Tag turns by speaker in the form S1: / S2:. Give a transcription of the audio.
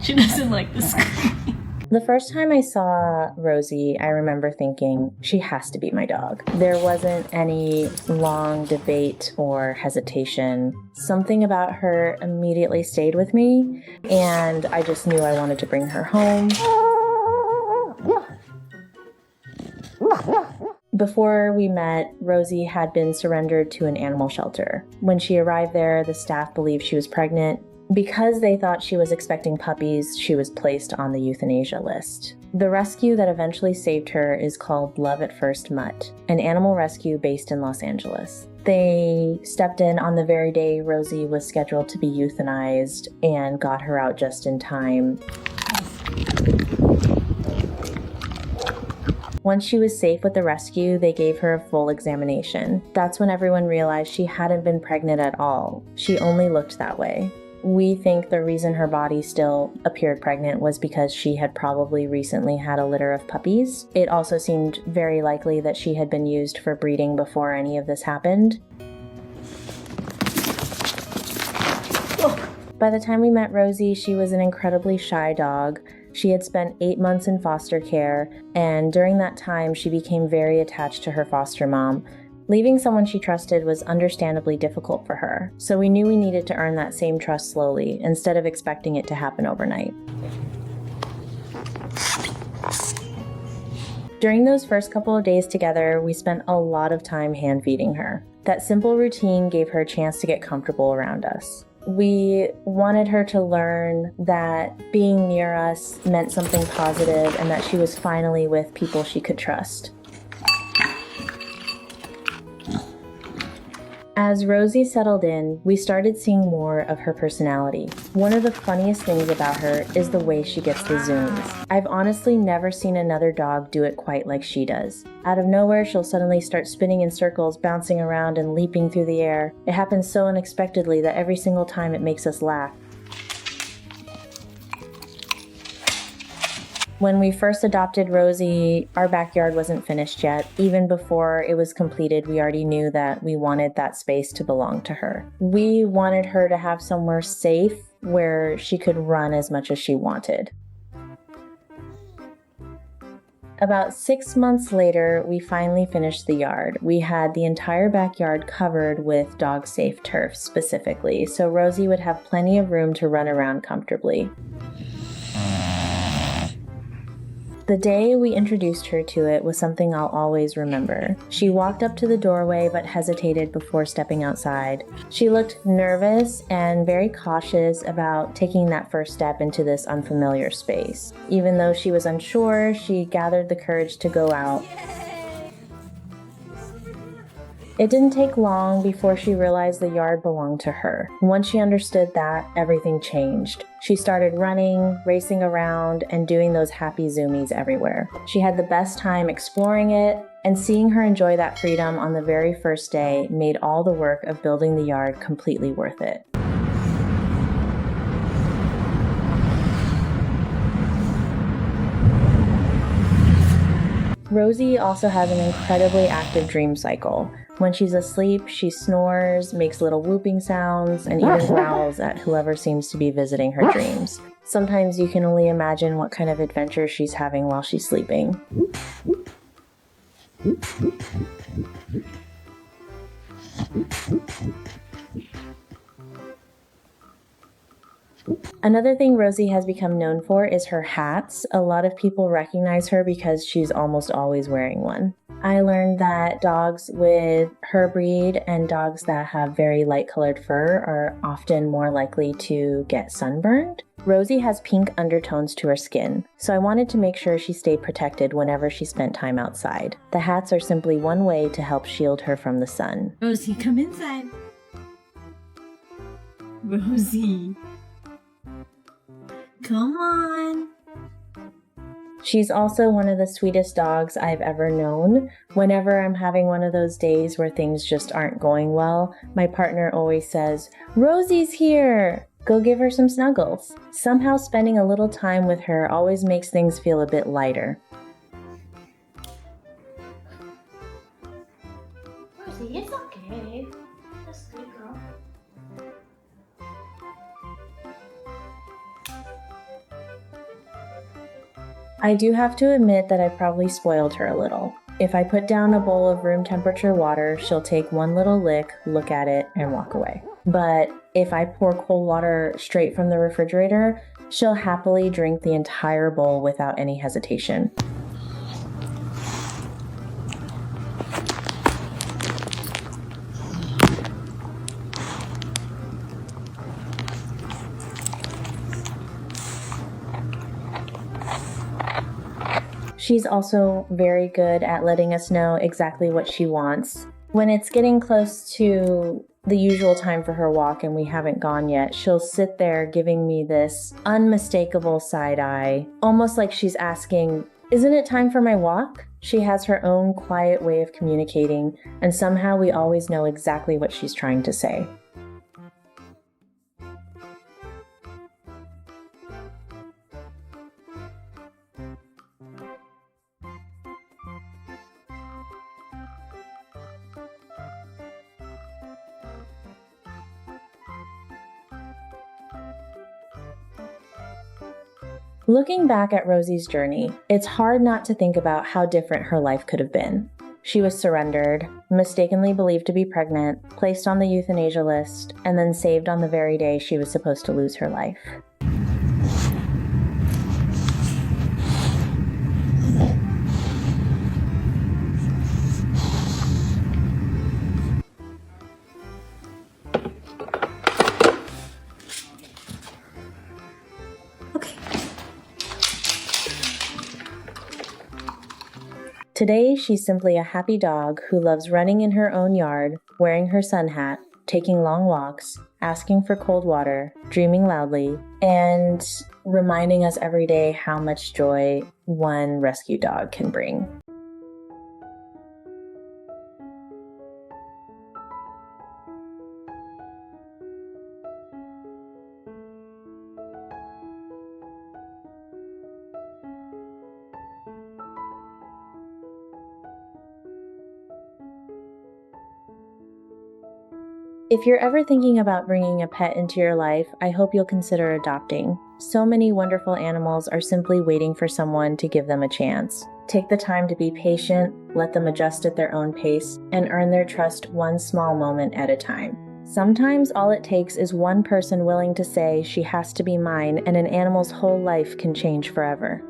S1: She doesn't like the screen.
S2: The first time I saw Rosie, I remember thinking, she has to be my dog. There wasn't any long debate or hesitation. Something about her immediately stayed with me, and I just knew I wanted to bring her home. Before we met, Rosie had been surrendered to an animal shelter. When she arrived there, the staff believed she was pregnant. Because they thought she was expecting puppies, she was placed on the euthanasia list. The rescue that eventually saved her is called Love at First Mutt, an animal rescue based in Los Angeles. They stepped in on the very day Rosie was scheduled to be euthanized and got her out just in time. Once she was safe with the rescue, they gave her a full examination. That's when everyone realized she hadn't been pregnant at all. She only looked that way. We think the reason her body still appeared pregnant was because she had probably recently had a litter of puppies. It also seemed very likely that she had been used for breeding before any of this happened. By the time we met Rosie, she was an incredibly shy dog. She had spent 8 months in foster care, and during that time, she became very attached to her foster mom. Leaving someone she trusted was understandably difficult for her, so we knew we needed to earn that same trust slowly, instead of expecting it to happen overnight. During those first couple of days together, we spent a lot of time hand-feeding her. That simple routine gave her a chance to get comfortable around us. We wanted her to learn that being near us meant something positive and that she was finally with people she could trust. As Rosie settled in, we started seeing more of her personality. One of the funniest things about her is the way she gets the zoomies. I've honestly never seen another dog do it quite like she does. Out of nowhere, she'll suddenly start spinning in circles, bouncing around and leaping through the air. It happens so unexpectedly that every single time it makes us laugh. When we first adopted Rosie, our backyard wasn't finished yet. Even before it was completed, we already knew that we wanted that space to belong to her. We wanted her to have somewhere safe where she could run as much as she wanted. About 6 months later, we finally finished the yard. We had the entire backyard covered with dog-safe turf specifically, so Rosie would have plenty of room to run around comfortably. The day we introduced her to it was something I'll always remember. She walked up to the doorway but hesitated before stepping outside. She looked nervous and very cautious about taking that first step into this unfamiliar space. Even though she was unsure, she gathered the courage to go out. It didn't take long before she realized the yard belonged to her. Once she understood that, everything changed. She started running, racing around, and doing those happy zoomies everywhere. She had the best time exploring it, and seeing her enjoy that freedom on the very first day made all the work of building the yard completely worth it. Rosie also has an incredibly active dream cycle. When she's asleep, she snores, makes little whooping sounds, and even growls at whoever seems to be visiting her dreams. Sometimes you can only imagine what kind of adventure she's having while she's sleeping. Another thing Rosie has become known for is her hats. A lot of people recognize her because she's almost always wearing one. I learned that dogs with her breed and dogs that have very light colored fur are often more likely to get sunburned. Rosie has pink undertones to her skin, so I wanted to make sure she stayed protected whenever she spent time outside. The hats are simply one way to help shield her from the sun.
S1: Rosie, come inside. Rosie. Come on.
S2: She's also one of the sweetest dogs I've ever known. Whenever I'm having one of those days where things just aren't going well, my partner always says, "Rosie's here! Go give her some snuggles." Somehow spending a little time with her always makes things feel a bit lighter.
S3: Rosie, it's okay. That's good, girl.
S2: I do have to admit that I probably spoiled her a little. If I put down a bowl of room temperature water, she'll take one little lick, look at it, and walk away. But if I pour cold water straight from the refrigerator, she'll happily drink the entire bowl without any hesitation. She's also very good at letting us know exactly what she wants. When it's getting close to the usual time for her walk and we haven't gone yet, she'll sit there giving me this unmistakable side eye, almost like she's asking, "Isn't it time for my walk?" She has her own quiet way of communicating, and somehow we always know exactly what she's trying to say. Looking back at Rosie's journey, it's hard not to think about how different her life could have been. She was surrendered, mistakenly believed to be pregnant, placed on the euthanasia list, and then saved on the very day she was supposed to lose her life.
S1: Okay.
S2: Today, she's simply a happy dog who loves running in her own yard, wearing her sun hat, taking long walks, asking for cold water, dreaming loudly, and reminding us every day how much joy one rescue dog can bring. If you're ever thinking about bringing a pet into your life, I hope you'll consider adopting. So many wonderful animals are simply waiting for someone to give them a chance. Take the time to be patient, let them adjust at their own pace, and earn their trust one small moment at a time. Sometimes all it takes is one person willing to say she has to be mine, and an animal's whole life can change forever.